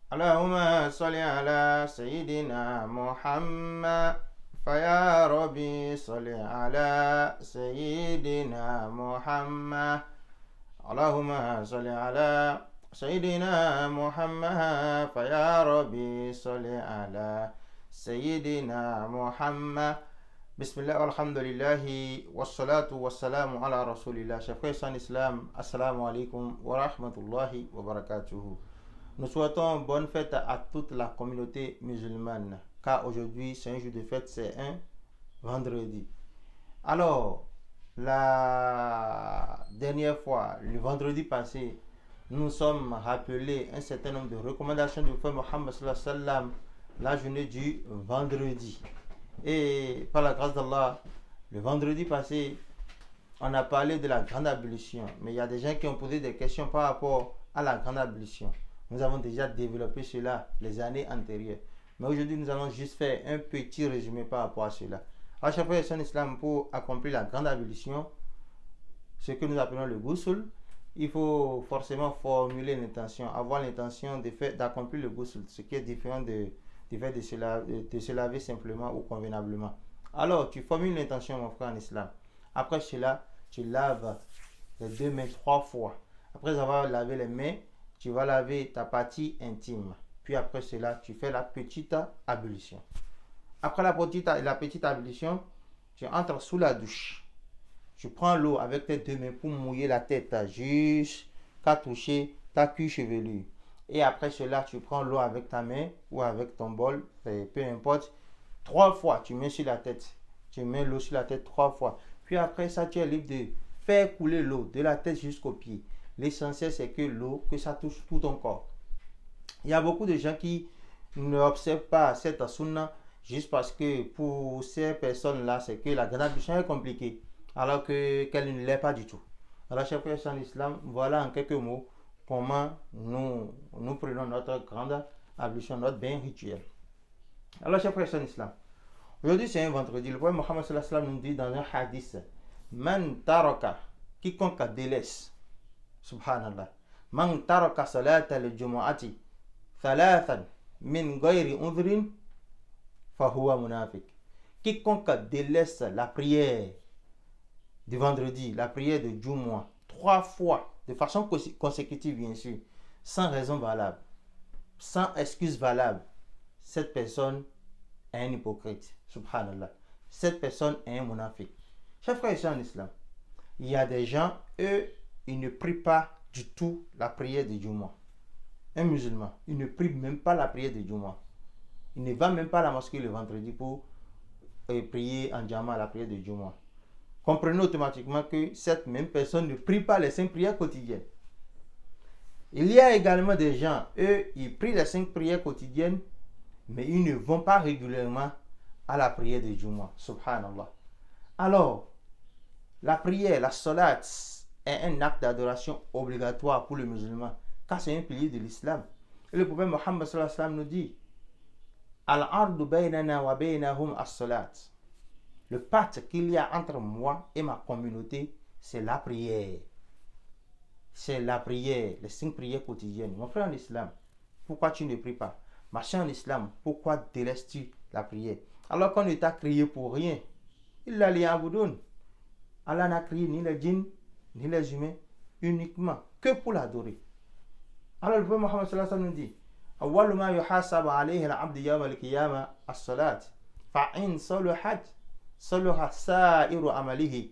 اللهم صل على سيدنا محمد فيا ربي صل على سيدنا محمد اللهم صل على سيدنا محمد فيا ربي صل على سيدنا محمد بسم الله والحمد لله والصلاة والسلام على رسول الله. Chers frères en islam, assalamu alaikum wa rahmatullahi wa barakatuhu. Nous souhaitons bonne fête à toute la communauté musulmane, car aujourd'hui c'est un jour de fête, c'est un vendredi. Alors, la dernière fois, le vendredi passé, nous sommes rappelés un certain nombre de recommandations du prophète Mohammed sallallahu alayhi wa sallam, la journée du vendredi. Et par la grâce d'Allah, le vendredi passé, on a parlé de la grande ablution, mais il y a des gens qui ont posé des questions par rapport à la grande ablution. Nous avons déjà développé cela les années antérieures. Mais aujourd'hui, nous allons juste faire un petit résumé par rapport à cela. À chaque fois, en islam, pour accomplir la grande ablution, ce que nous appelons le ghusl, il faut forcément formuler l'intention, avoir l'intention d'accomplir le ghusl, ce qui est différent du fait de se laver simplement ou convenablement. Alors, tu formules l'intention, mon frère, en islam. Après cela, tu laves les deux mains 3 fois. Après avoir lavé les mains, tu vas laver ta partie intime. Puis après cela, tu fais la petite ablution. Après la petite ablution, tu entres sous la douche. Tu prends l'eau avec tes deux mains pour mouiller la tête jusqu'à toucher ta cuisse chevelue. Et après cela, tu prends l'eau avec ta main ou avec ton bol, peu importe. 3 fois, tu mets sur la tête. Tu mets l'eau sur la tête 3 fois. Puis après ça, tu es libre de faire couler l'eau de la tête jusqu'aux pieds. L'essentiel, c'est que l'eau, que ça touche tout ton corps. Il y a beaucoup de gens qui n'observent pas cette sunna juste parce que pour ces personnes-là, c'est que la grande ablution est compliquée, alors qu'elle ne l'est pas du tout. Alors, chers frères en islam, voilà en quelques mots comment nous prenons notre grande ablution, notre bain rituel. Alors, chers frères en islam, aujourd'hui c'est un vendredi. Le prophète Mohammed sallallahu alayhi wa sallam nous dit dans un hadith, Man taraka, quiconque délaisse, subhanallah, Man taraka salat al-jumu'ati thalathan min ghayri udhrin fahuwa munafiq. Quiconque délaisse la prière du vendredi, la prière de Jumu'ah, 3 fois, de façon consécutive bien sûr, sans raison valable, sans excuse valable, cette personne est un hypocrite, subhanallah. Cette personne est un munafiq. Chers frères et sœurs en islam, il y a des gens, eux, ils ne prient pas du tout la prière de Jumu'ah. Un musulman, il ne prie même pas la prière de Jumu'ah. Il ne va même pas à la mosquée le vendredi pour prier en Jama la prière de Jumu'ah. Comprenez automatiquement que cette même personne ne prie pas les 5 prières quotidiennes. Il y a également des gens, eux, ils prient les 5 prières quotidiennes, mais ils ne vont pas régulièrement à la prière de Jumu'ah. Subhanallah. Alors, la prière, la salat, est un acte d'adoration obligatoire pour le musulman, car c'est un pilier de l'islam. Et le prophète Mohammed sallallahu alayhi wa sallam nous dit, Al-ardu baynana wa baynahum as-salat. Le pacte qu'il y a entre moi et ma communauté, c'est la prière. C'est la prière, les 5 prières quotidiennes. Mon frère en islam, pourquoi tu ne pries pas? Ma chère en islam, pourquoi délaisses-tu la prière? Alors qu'on ne t'a créé pour rien. Illa liya'budun. Allah n'a créé ni les djinns, ni les humains, uniquement que pour l'adorer. Alors le prophète Mohammed sallallahu alayhi wa sallam nous dit, أول ما يحاسب عليه العبد يوم القيامة الصلاة فإن صلحت صلح سائر عمله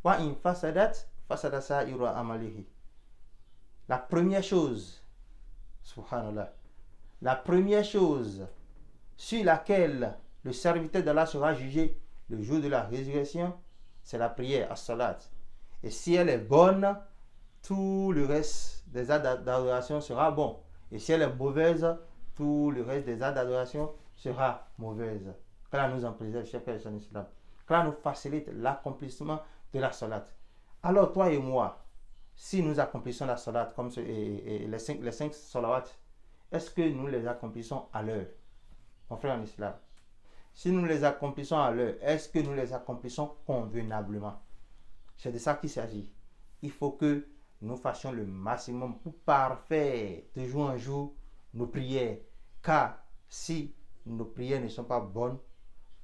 وإن فسدت فسد سائر عمله. La première chose, subhanallah, la première chose sur laquelle le serviteur d'Allah sera jugé le jour de la résurrection, c'est la prière, as-salat. Et si elle est bonne, tout le reste des actes d'adoration sera bon. Et si elle est mauvaise, tout le reste des actes d'adoration sera mauvaise. Qu'Allah nous en préserve, chers frères en islam. Qu'Allah nous facilite l'accomplissement de la salat. Alors toi et moi, si nous accomplissons la salat comme les 5 salawats, est-ce que nous les accomplissons à l'heure? Mon frère en islam. Si nous les accomplissons à l'heure, est-ce que nous les accomplissons convenablement? C'est de ça qu'il s'agit. Il faut que nous fassions le maximum pour parfaire de jour en jour nos prières. Car si nos prières ne sont pas bonnes,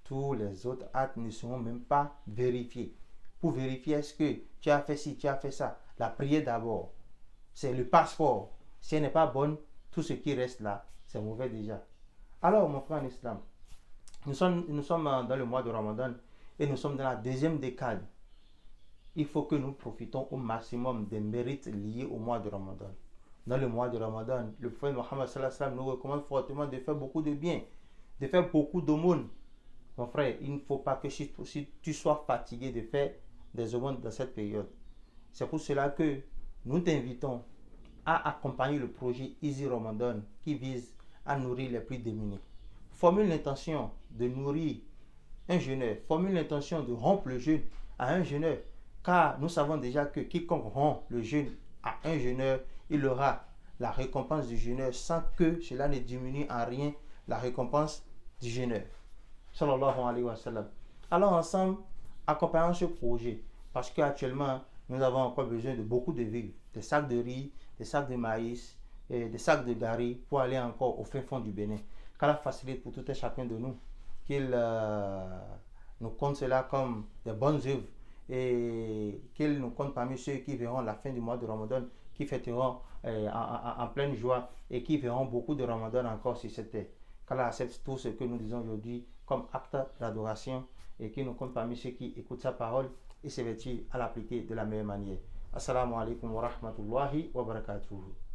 tous les autres actes ne seront même pas vérifiés. Pour vérifier est-ce que tu as fait ci, tu as fait ça. La prière d'abord, c'est le passeport. Si elle n'est pas bonne, tout ce qui reste là, c'est mauvais déjà. Alors, mon frère en islam, nous sommes dans le mois de Ramadan et nous sommes dans la deuxième décade. Il faut que nous profitons au maximum des mérites liés au mois de Ramadan. Dans le mois de Ramadan, le prophète Mohammed sallallahu alayhi wa sallam nous recommande fortement de faire beaucoup de bien, de faire beaucoup d'aumônes. Mon frère, il ne faut pas que si tu sois fatigué de faire des aumônes dans cette période. C'est pour cela que nous t'invitons à accompagner le projet Easy Ramadan qui vise à nourrir les plus démunis. Formule l'intention de nourrir un jeûneur, formule l'intention de rompre le jeûne à un jeûneur, car nous savons déjà que quiconque rompt le jeûne à un jeûneur, il aura la récompense du jeûneur sans que cela ne diminue en rien la récompense du jeûneur. Sallallahu alayhi wa sallam. Alors ensemble, accompagnons ce projet, parce qu'actuellement, nous avons encore besoin de beaucoup de vivres, des sacs de riz, des sacs de maïs, et des sacs de gari pour aller encore au fin fond du Bénin. Qu'Allah facilite pour tout et chacun de nous, qu'il nous compte cela comme des bonnes œuvres et qu'il nous compte parmi ceux qui verront la fin du mois de Ramadan, qui fêteront en pleine joie et qui verront beaucoup de Ramadan encore sur cette terre. Qu'Allah accepte tout ce que nous disons aujourd'hui comme acte d'adoration et qu'il nous compte parmi ceux qui écoutent sa parole et s'évertuent à l'appliquer de la meilleure manière. Assalamu alaikum wa rahmatullahi wa barakatuhu.